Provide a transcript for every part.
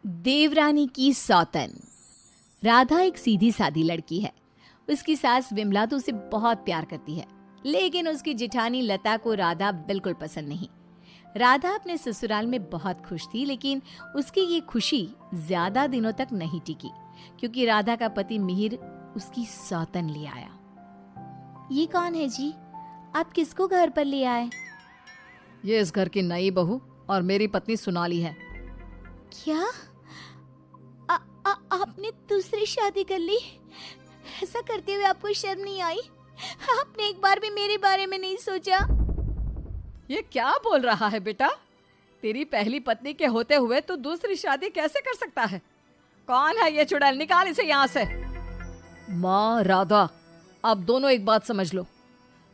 देवरानी की सौतन। राधा एक सीधी सादी लड़की है। उसकी सास विमला तो उसे बहुत प्यार करती है, लेकिन उसकी जिठानी लता को राधा बिल्कुल पसंद नहीं। राधा अपने ससुराल में बहुत खुश थी, लेकिन उसकी ये खुशी ज्यादा दिनों तक नहीं टिकी, क्योंकि राधा का पति मिहिर उसकी सौतन ले आया। ये कौन है जी? आप किसको घर पर ले आए? ये इस घर की नई बहू और मेरी पत्नी सोनाली है। क्या? आपने दूसरी शादी कर ली? ऐसा करते हुए आपको शर्म नहीं आई? आपने एक बार भी मेरे बारे में नहीं सोचा? ये क्या बोल रहा है बेटा? तेरी पहली पत्नी के होते हुए तू दूसरी शादी कैसे कर सकता है? कौन है ये चुड़ैल? निकाल इसे यहाँ से। माँ राधा, आप दोनों एक बात समझ लो।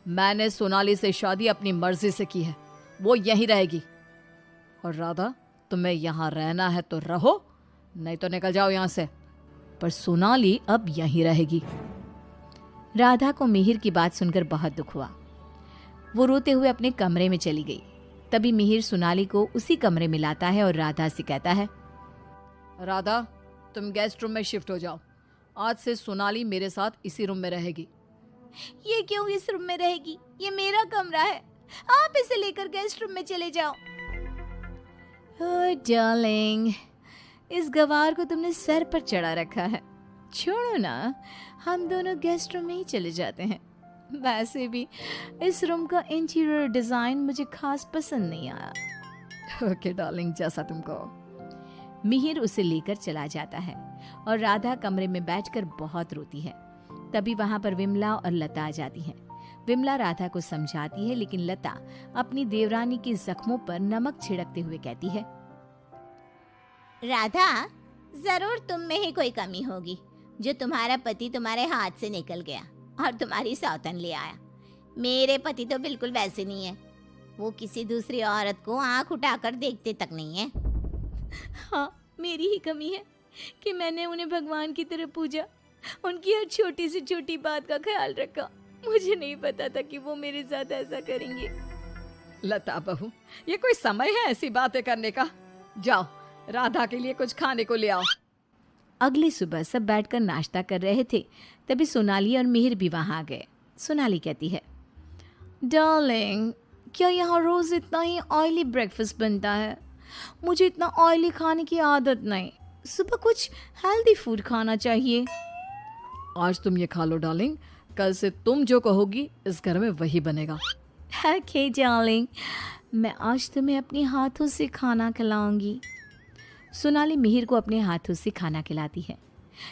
मैंने सोनाली से शादी अपनी मर्जी से की है, वो यहीं रहेगी। और राधा, तुम्हें यहाँ रहना है तो रहो, नहीं तो निकल जाओ यहाँ से। पर सोनाली अब यहीं रहेगी। राधा को मिहिर की बात सुनकर बहुत दुख हुआ। वो रोते हुए अपने कमरे में चली गई। तभी मिहिर सोनाली को उसी कमरे में लाता है और राधा से कहता है, राधा, तुम गेस्ट रूम में शिफ्ट हो जाओ। आज से सोनाली मेरे साथ इसी रूम में रहेगी। ये क्यों इस रूम में रहेगी? ये मेरा कमरा है, आप इसे लेकर गेस्ट रूम में चले जाओ। ओह डार्लिंग, इस गवार को तुमने सर पर चढ़ा रखा है। छोड़ो ना, हम दोनों गेस्ट रूम में ही चले जाते हैं। वैसे भी इस रूम का इंटीरियर डिजाइन मुझे खास पसंद नहीं आया। ओके डार्लिंग, जैसा तुम कहो। मिहिर उसे लेकर चला जाता है और राधा कमरे में बैठकर बहुत रोती है। तभी वहां पर विमला और लता आ जाती हैं। विमला राधा को समझाती है, लेकिन लता अपनी देवरानी के जख्मों पर नमक छिड़कते हुए कहती है, राधा, जरूर तुम में ही कोई कमी होगी जो तुम्हारा पति तुम्हारे हाथ से निकल गया और तुम्हारी सौतन ले आया। मेरे पति तो बिल्कुल वैसे नहीं है। वो किसी दूसरी औरत को आंख उठाकर देखते तक नहीं है। हाँ, मेरी ही कमी है कि मैंने उन्हें भगवान की तरह पूजा, उनकी हर छोटी से छोटी बात का ख्याल रखा। मुझे नहीं पता था कि वो मेरे साथ ऐसा करेंगे। लता बहू, ये कोई समय है ऐसी बातें करने का? जाओ, राधा के लिए कुछ खाने को ले आओ। अगली सुबह सब बैठकर नाश्ता कर रहे थे। तभी सोनाली और मिहिर भी वहां आ गए। सोनाली कहती है, डार्लिंग, क्या यहाँ रोज इतना ही ऑयली ब्रेकफास्ट बनता है? मुझे इतना ऑयली खाने की आदत नहीं। सुबह कुछ हेल्दी फूड खाना चाहिए। आज तुम ये खा लो डार्लिंग, कल से तुम जो कहोगी इस घर में वही बनेगा। ओके डार्लिंग, मैं आज तुम्हें अपने हाथों से खाना खिलाऊंगी। सोनाली मिहिर को अपने हाथों से खाना खिलाती है।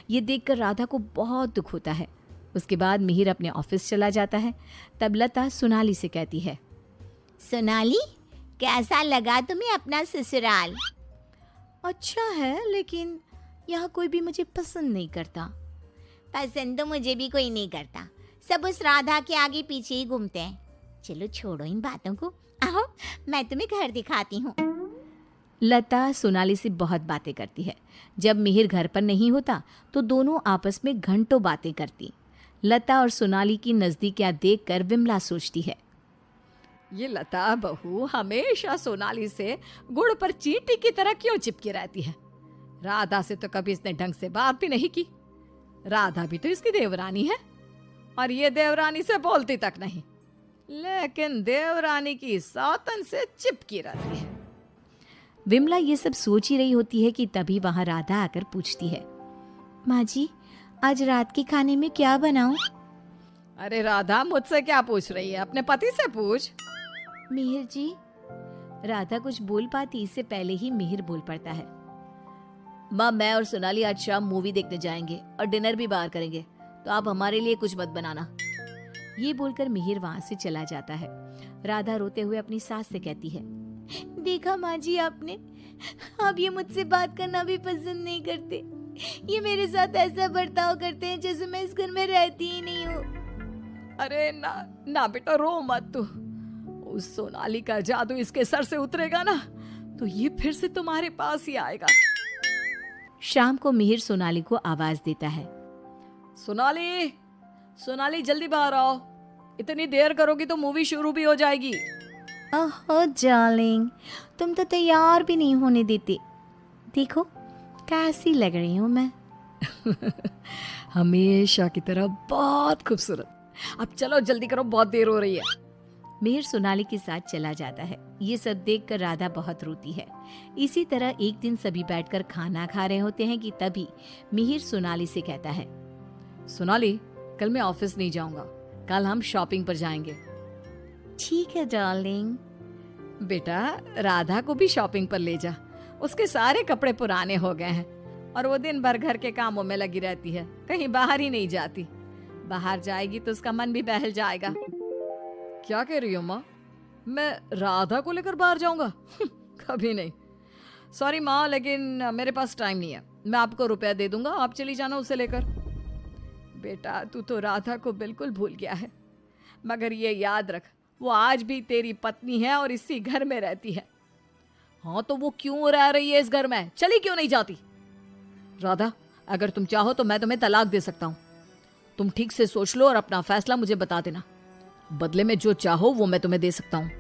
ये देखकर राधा को बहुत दुख होता है। उसके बाद मिहिर अपने ऑफिस चला जाता है। तब लता सोनाली से कहती है, सोनाली, कैसा लगा तुम्हें अपना ससुराल? अच्छा है, लेकिन यहाँ कोई भी मुझे पसंद नहीं करता। पसंद तो मुझे भी कोई नहीं करता। सब उस राधा के आगे पीछे ही घूमते हैं। चलो छोड़ो इन बातों को, आओ मैं तुम्हें घर दिखाती हूँ। लता सोनाली से बहुत बातें करती है। जब मिहिर घर पर नहीं होता तो दोनों आपस में घंटों बातें करती। लता और सोनाली की नजदीकियां देखकर विमला सोचती है, ये लता बहू हमेशा सोनाली से गुड़ पर चींटी की तरह क्यों चिपकी रहती है? राधा से तो कभी इसने ढंग से बात भी नहीं की। राधा भी तो इसकी देवरानी है और ये देवरानी से बोलती तक नहीं, लेकिन देवरानी की सौतन से चिपकी रहती है। विमला ये सब सोच ही रही होती है कि तभी वहां राधा आकर पूछती है, माँ जी, आज रात के खाने में क्या बनाऊं? अरे राधा, मुझसे क्या पूछ रही है? अपने पति से पूछ। मिहिर जी। राधा कुछ बोल पाती, इससे पहले ही मिहिर बोल पड़ता है, माँ, मैं और सोनाली आज शाम मूवी देखने जाएंगे और डिनर भी बाहर करेंगे, तो आप हमारे लिए कुछ मत बनाना। ये बोलकर मिहिर वहां से चला जाता है। राधा रोते हुए अपनी सास से कहती है, देखा माँ जी आपने, अब ये मुझसे बात करना भी पसंद नहीं करते। ये मेरे साथ ऐसा बर्ताव करते हैं जैसे मैं इस घर में रहती ही नहीं हूँ। अरे ना ना बेटा, रो मत तू। उस सोनाली का जादू इसके सर से उतरेगा ना तो ये फिर से तुम्हारे पास ही आएगा। शाम को मिहिर सोनाली को आवाज देता है, सोनाली, सोनाली जल्दी बाहर आओ। इतनी देर करोगी तो मूवी शुरू भी हो जाएगी। ओह डार्लिंग, तुम तो तैयार भी नहीं होने देते। देखो, कैसी लग रही हूँ मैं? हमेशा की तरह बहुत खूबसूरत। अब चलो जल्दी करो, बहुत देर हो रही है। मिहिर सोनाली के साथ चला जाता है। ये सब देखकर राधा बहुत रोती है। इसी तरह एक दिन सभी बैठकर खाना खा रहे होते हैं कि तभी मिहिर सोनाली से कहता है, सोनाली, कल मैं ऑफिस नहीं जाऊंगा, कल हम शॉपिंग पर जाएंगे। ठीक है डार्लिंग। बेटा, राधा को भी शॉपिंग पर ले जा, उसके सारे कपड़े पुराने हो गए हैं और वो दिन भर घर के कामों में लगी रहती है, कहीं बाहर ही नहीं जाती। बाहर जाएगी तो उसका मन भी बहल जाएगा। क्या कह रही हो माँ? मैं राधा को लेकर बाहर जाऊंगा? कभी नहीं। सॉरी माँ, लेकिन मेरे पास टाइम नहीं है। मैं आपको रुपया दे दूंगा, आप चली जाना उसे लेकर। बेटा, तू तो राधा को बिल्कुल भूल गया है, मगर ये याद रख, वो आज भी तेरी पत्नी है और इसी घर में रहती है। हाँ, तो वो क्यों रह रही है इस घर में? चली क्यों नहीं जाती? राधा, अगर तुम चाहो तो मैं तुम्हें तलाक दे सकता हूँ। तुम ठीक से सोच लो और अपना फैसला मुझे बता देना। बदले में जो चाहो वो मैं तुम्हें दे सकता हूँ।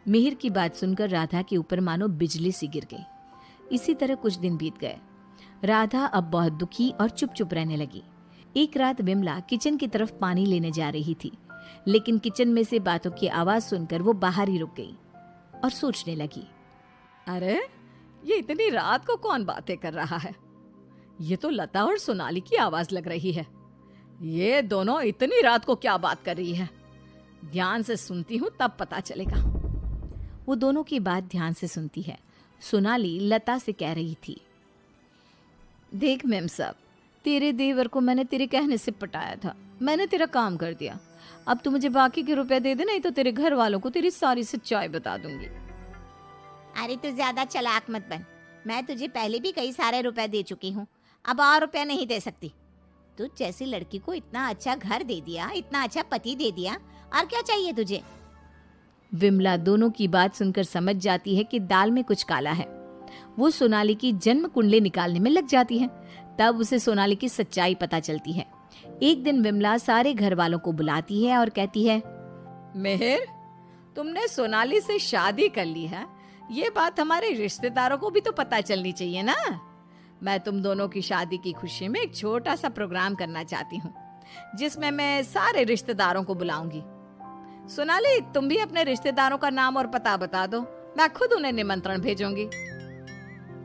मिहिर की बात सुनकर राधा के ऊपर मानो बिजली सी गिर गई। इसी तरह कुछ दिन बीत गए। राधा अब बहुत दुखी और चुप चुप रहने लगी। एक रात विमला किचन की तरफ पानी लेने जा रही थी, लेकिन किचन में से बातों की आवाज सुनकर वो बाहर ही रुक गई और सोचने लगी, अरे ये इतनी रात को कौन बातें कर रहा है? ये तो लता और सोनाली की आवाज लग रही है। ये दोनों इतनी रात को क्या बात कर रही है? ध्यान से सुनती हूँ तब पता चलेगा। वो दोनों की बात ध्यान से सुनती है। सोनाली लता से कह रही थी, देख मेम साहब, तेरे देवर को मैंने तेरे कहने से पटाया था, मैंने तेरा काम कर दिया। अब तू मुझे बाकी के रुपए दे दे, नहीं तो तेरे घर वालों को तेरी सारी सच्चाई बता दूंगी। अरे तू ज्यादा चालाक मत बन, मैं तुझे पहले भी कई सारे रुपए दे चुकी हूँ, अब और रुपया नहीं दे सकती। तू जैसी लड़की को इतना अच्छा घर दे दिया, इतना अच्छा पति दे दिया, और क्या चाहिए तुझे? विमला दोनों की बात सुनकर समझ जाती है कि दाल में कुछ काला है। वो सोनाली की जन्म कुंडली निकालने में लग जाती है। तब उसे सोनाली की सच्चाई पता चलती है। एक दिन विमला सारे घर वालों को बुलाती है और कहती है, मेहर, तुमने सोनाली से शादी कर ली है, ये बात हमारे रिश्तेदारों को भी तो पता चलनी चाहिए ना। मैं तुम दोनों की शादी की खुशी में एक छोटा सा प्रोग्राम करना चाहती हूँ, जिसमें मैं सारे रिश्तेदारों को बुलाऊंगी। सोनाली, तुम भी अपने रिश्तेदारों का नाम और पता बता दो, मैं खुद उन्हें निमंत्रण भेजूंगी।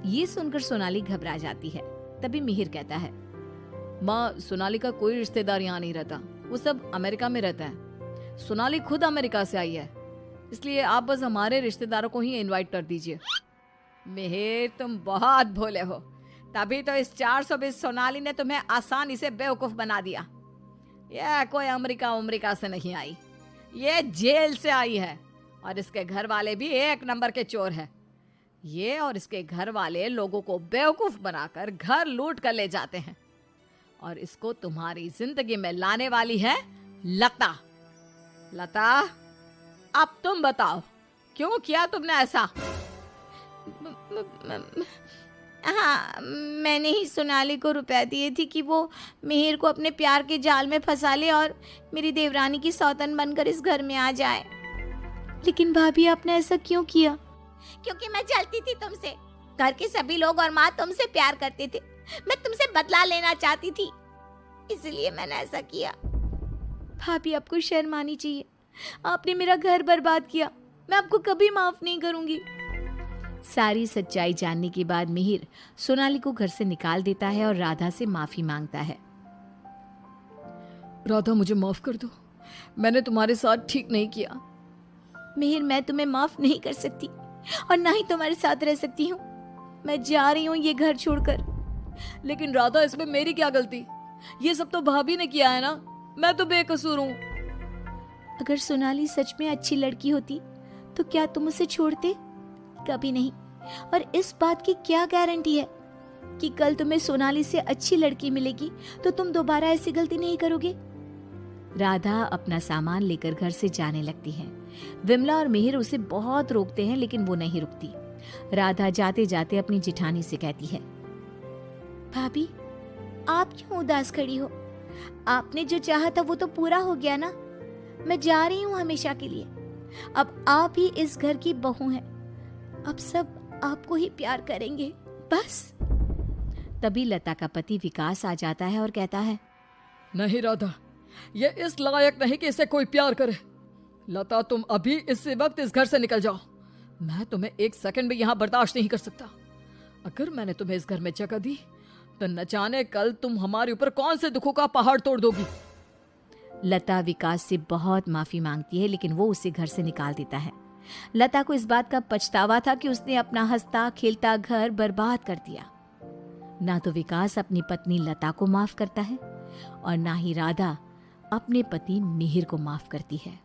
ये सुनकर सोनाली घबरा जाती है। तभी मिहिर कहता है, माँ, सोनाली का कोई रिश्तेदार यहाँ नहीं रहता, वो सब अमेरिका में रहता है। सोनाली खुद अमेरिका से आई है, इसलिए आप बस हमारे रिश्तेदारों को ही इनवाइट कर दीजिए। मिहिर, तुम बहुत भोले हो, तभी तो इस 420 सोनाली ने तुम्हें आसानी से बेवकूफ बना दिया। यह कोई अमेरिका से नहीं आई, ये जेल से आई है, और इसके घर वाले भी एक नंबर के चोर हैं। ये और इसके घर वाले लोगों को बेवकूफ बनाकर घर लूट कर ले जाते हैं, और इसको तुम्हारी जिंदगी में लाने वाली है लता। लता, अब तुम बताओ, क्यों किया तुमने ऐसा? हाँ, मैंने ही सोनाली को रुपया दिए थे कि वो मिहिर को अपने प्यार के जाल में फंसा ले और मेरी देवरानी की सौतन बनकर इस घर में आ जाए। लेकिन भाभी, आपने ऐसा क्यों किया? क्योंकि मैं जलती थी तुमसे। घर के सभी लोग और माँ तुमसे प्यार करते थे, मैं तुमसे बदला लेना चाहती थी, इसलिए मैंने ऐसा किया। भाभी, आपको शर्म आनी चाहिए। आपने मेरा घर बर्बाद किया, मैं आपको कभी माफ नहीं करूंगी। सारी सच्चाई जानने के बाद मिहिर सोनाली को घर से निकाल देता है और राधा से माफी मांगता है। राधा, मुझे माफ कर दो, मैंने तुम्हारे साथ ठीक नहीं किया। मिहिर, मैं तुम्हें माफ नहीं कर सकती और ना ही तुम्हारे साथ रह सकती हूँ। मैं जा रही हूँ ये घर छोड़कर। लेकिन राधा, इसमें मेरी क्या गलती? ये सब तो भाभी ने किया है ना, मैं तो बेकसूर हूँ। अगर सोनाली सच में अच्छी लड़की होती तो क्या तुम उसे छोड़ते? कभी नहीं। और इस बात की क्या गारंटी है कि कल तुम्हें सोनाली से अच्छी लड़की मिलेगी तो तुम दोबारा ऐसी गलती नहीं करोगे? राधा अपना सामान लेकर घर से जाने लगती है। विमला और मिहिर उसे बहुत रोकते हैं, लेकिन वो नहीं रुकती। राधा जाते जाते अपनी जिठानी से कहती है, भाभी, आप क्यों उदास खड़ी हो? आपने जो चाहा था वो तो पूरा हो गया ना। मैं जा रही हूँ हमेशा के लिए। अब आप ही इस घर की बहू हैं। अब सब आपको ही प्यार करेंगे, बस। तभी लता का पति विकास आ जाता है और कहता है, नहीं राधा, ये इस लायक नहीं कि इसे कोई प्यार करे। लता, तुम अभी इसी वक्त इस घर से निकल जाओ। मैं तुम्हें एक सेकंड भी यहाँ बर्दाश्त नहीं कर सकता। अगर मैंने तुम्हें इस घर में जगह दी तो न जाने कल तुम हमारे ऊपर कौन से दुखों का पहाड़ तोड़ दोगी। लता विकास से बहुत माफी मांगती है, लेकिन वो उसे घर से निकाल देता है। लता को इस बात का पछतावा था कि उसने अपना हंसता खेलता घर बर्बाद कर दिया। ना तो विकास अपनी पत्नी लता को माफ करता है और ना ही राधा अपने पति मिहिर को माफ करती है।